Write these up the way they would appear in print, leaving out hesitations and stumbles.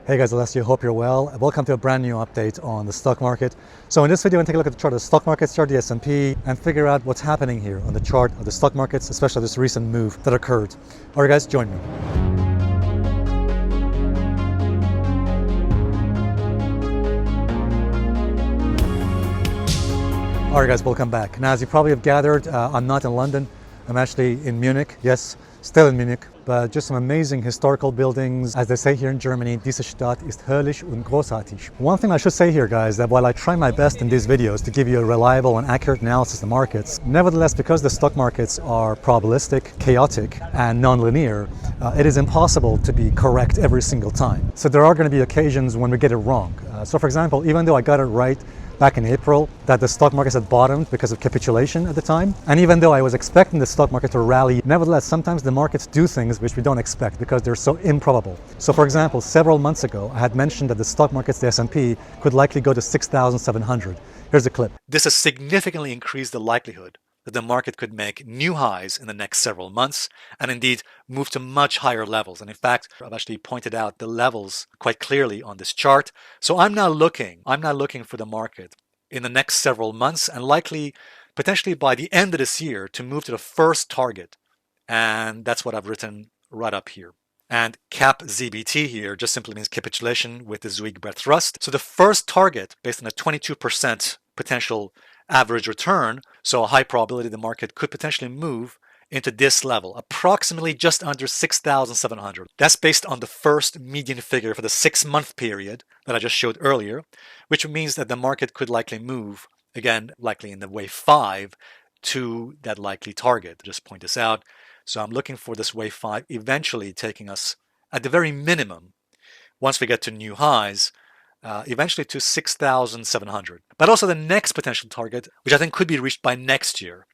Hey guys, Alessio, hope you're well. Welcome to a brand new update on the stock market. So in this video, I'm going to take a look at the chart of the stock market, start the S&P, and figure out what's happening here on the chart of the stock markets, especially this recent move that occurred. All right guys, join me. All right guys, welcome back. Now as you probably have gathered, I'm not in London. I'm actually in Munich. Yes, still in Munich, but just some amazing historical buildings. As they say here in Germany, diese Stadt ist herrlich und großartig. One thing I should say here, guys, that while I try my best in these videos to give you a reliable and accurate analysis of the markets, nevertheless, because the stock markets are probabilistic, chaotic, and non-linear, it is impossible to be correct every single time. So there are going to be occasions when we get it wrong. So for example, even though I got it right back in April that the stock markets had bottomed because of capitulation at the time, and even though I was expecting the stock market to rally, nevertheless sometimes the markets do things which we don't expect because they're so improbable. So for example, several months ago I had mentioned that the stock markets, the S&P, could likely go to 6,700. Here's a clip. This has significantly increased the likelihood that the market could make new highs in the next several months and indeed move to much higher levels. And in fact, I've actually pointed out the levels quite clearly on this chart. So I'm not looking for the market in the next several months and likely potentially by the end of this year to move to the first target. And that's what I've written right up here. And cap ZBT here just simply means capitulation with the Zweig breadth thrust. So the first target based on a 22% potential average return, so a high probability the market could potentially move into this level, approximately just under 6,700. That's based on the first median figure for the 6-month period that I just showed earlier, which means that the market could likely move, again, likely in the wave 5, to that likely target. Just point this out. So I'm looking for this wave 5 eventually taking us, at the very minimum, once we get to new highs, eventually to 6,700. But also the next potential target, which I think could be reached by next year,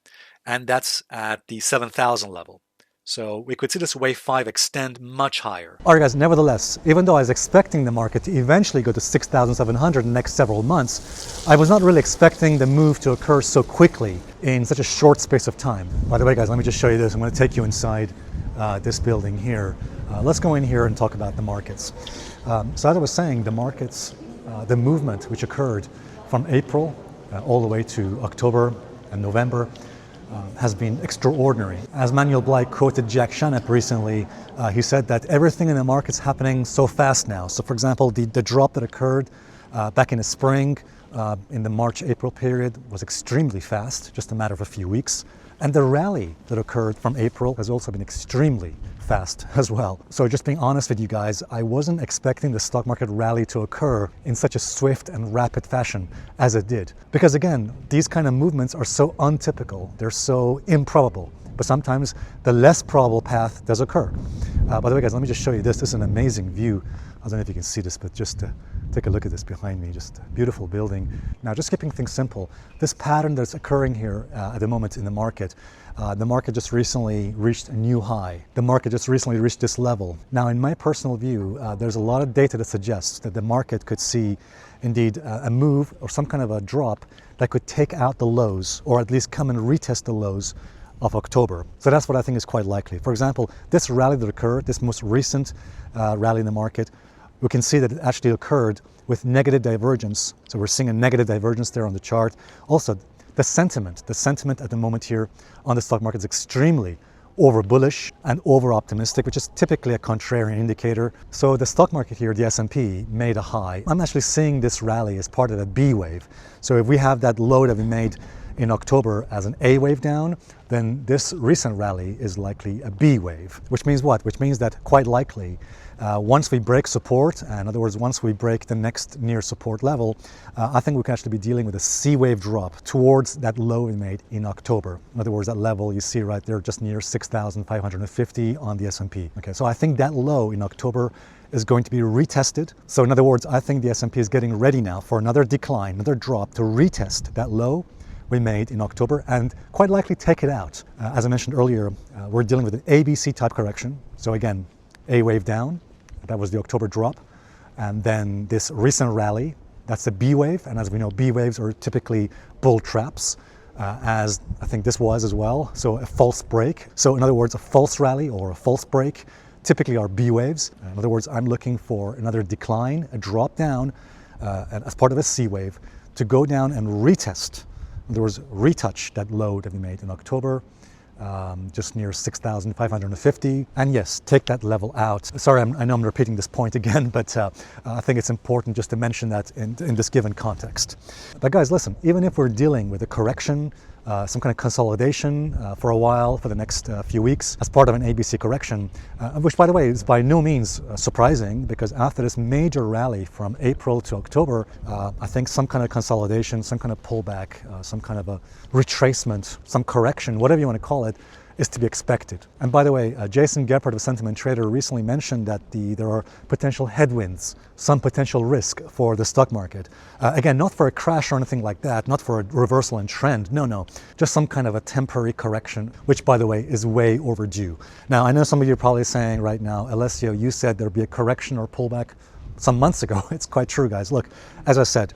and that's at the 7,000 level. So we could see this wave 5 extend much higher. All right guys, nevertheless, even though I was expecting the market to eventually go to 6,700 in the next several months, I was not really expecting the move to occur so quickly in such a short space of time. By the way guys, let me just show you this. I'm going to take you inside this building here. Let's go in here and talk about the markets. So as I was saying, the markets, the movement which occurred from April all the way to October and November has been extraordinary. As Manuel Blake quoted Jack Shanap recently, he said that everything in the market's happening so fast now. So for example, the drop that occurred back in the spring, in the March-April period was extremely fast, just a matter of a few weeks. And the rally that occurred from April has also been extremely fast as well. So just being honest with you guys, I wasn't expecting the stock market rally to occur in such a swift and rapid fashion as it did. Because again, these kind of movements are so untypical, they're so improbable. But sometimes the less probable path does occur. By the way guys, let me just show you this. This is an amazing view. I don't know if you can see this, but just take a look at this behind me. Just a beautiful building. Now, just keeping things simple, this pattern that's occurring here at the moment in the market just recently reached a new high. The market just recently reached this level. Now, in my personal view, there's a lot of data that suggests that the market could see indeed a move or some kind of a drop that could take out the lows, or at least come and retest the lows of October. So that's what I think is quite likely. For example, this rally that occurred, this most recent rally in the market, we can see that it actually occurred with negative divergence. So we're seeing a negative divergence there on the chart. Also, the sentiment at the moment here on the stock market is extremely over bullish and over optimistic, which is typically a contrarian indicator. So the stock market here, the S&P, made a high. I'm actually seeing this rally as part of a B wave. So if we have that low that we made in October as an A wave down, then this recent rally is likely a B wave, which means what? Which means that quite likely once we break support, in other words, once we break the next near support level, I think we can actually be dealing with a C wave drop towards that low we made in October. In other words, that level you see right there just near 6,550 on the S&P. Okay, so I think that low in October is going to be retested. So in other words, I think the S&P is getting ready now for another decline, another drop to retest that low we made in October and quite likely take it out. As I mentioned earlier, we're dealing with an ABC type correction. So again, A wave down, that was the October drop. And then this recent rally, that's the B wave. And as we know, B waves are typically bull traps, as I think this was as well. So a false break. So in other words, a false rally or a false break typically are B waves. In other words, I'm looking for another decline, a drop down as part of a C wave to go down and retest. In other words, retouch that low that we made in October, just near 6,550. And yes, take that level out. Sorry, I know I'm repeating this point again, but I think it's important just to mention that in this given context. But guys, listen, even if we're dealing with a correction, some kind of consolidation for a while, for the next few weeks, as part of an ABC correction, which, by the way, is by no means surprising, because after this major rally from April to October, I think some kind of consolidation, some kind of pullback, some kind of a retracement, some correction, whatever you want to call it, is to be expected. And by the way, Jason Gephardt of Sentiment Trader recently mentioned that there are potential headwinds, some potential risk for the stock market. Again, not for a crash or anything like that, not for a reversal in trend, no, just some kind of a temporary correction, which, by the way, is way overdue. Now, I know some of you are probably saying right now, Alessio, you said there'd be a correction or pullback some months ago. It's quite true, guys. Look, as I said,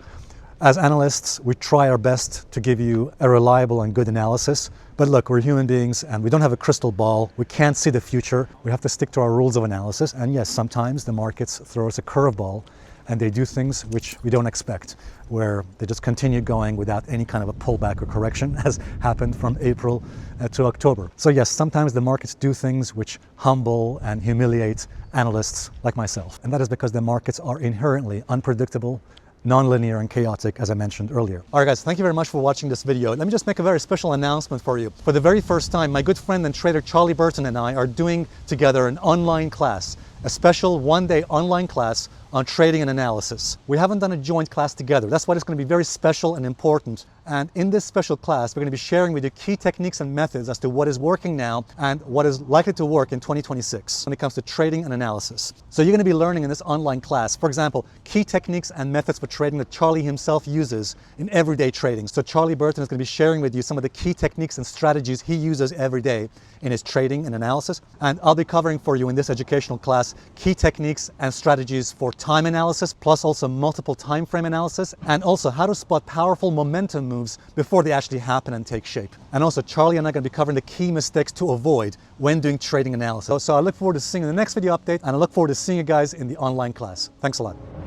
as analysts, we try our best to give you a reliable and good analysis. But look, we're human beings and we don't have a crystal ball. We can't see the future. We have to stick to our rules of analysis. And yes, sometimes the markets throw us a curveball and they do things which we don't expect, where they just continue going without any kind of a pullback or correction, as happened from April to October. So yes, sometimes the markets do things which humble and humiliate analysts like myself. And that is because the markets are inherently unpredictable, non-linear and chaotic, as I mentioned earlier. All right, guys, thank you very much for watching this video. Let me just make a very special announcement for you. For the very first time, my good friend and trader Charlie Burton and I are doing together an online class, a special one-day online class on trading and analysis. We haven't done a joint class together. That's why it's going to be very special and important. And in this special class, we're going to be sharing with you key techniques and methods as to what is working now and what is likely to work in 2026 when it comes to trading and analysis. So you're going to be learning in this online class, for example, key techniques and methods for trading that Charlie himself uses in everyday trading. So Charlie Burton is going to be sharing with you some of the key techniques and strategies he uses every day in his trading and analysis. And I'll be covering for you in this educational class key techniques and strategies for time analysis, plus also multiple time frame analysis, and also how to spot powerful momentum moves before they actually happen and take shape. And also Charlie and I are going to be covering the key mistakes to avoid when doing trading analysis. So I look forward to seeing you in the next video update, and I look forward to seeing you guys in the online class. Thanks a lot.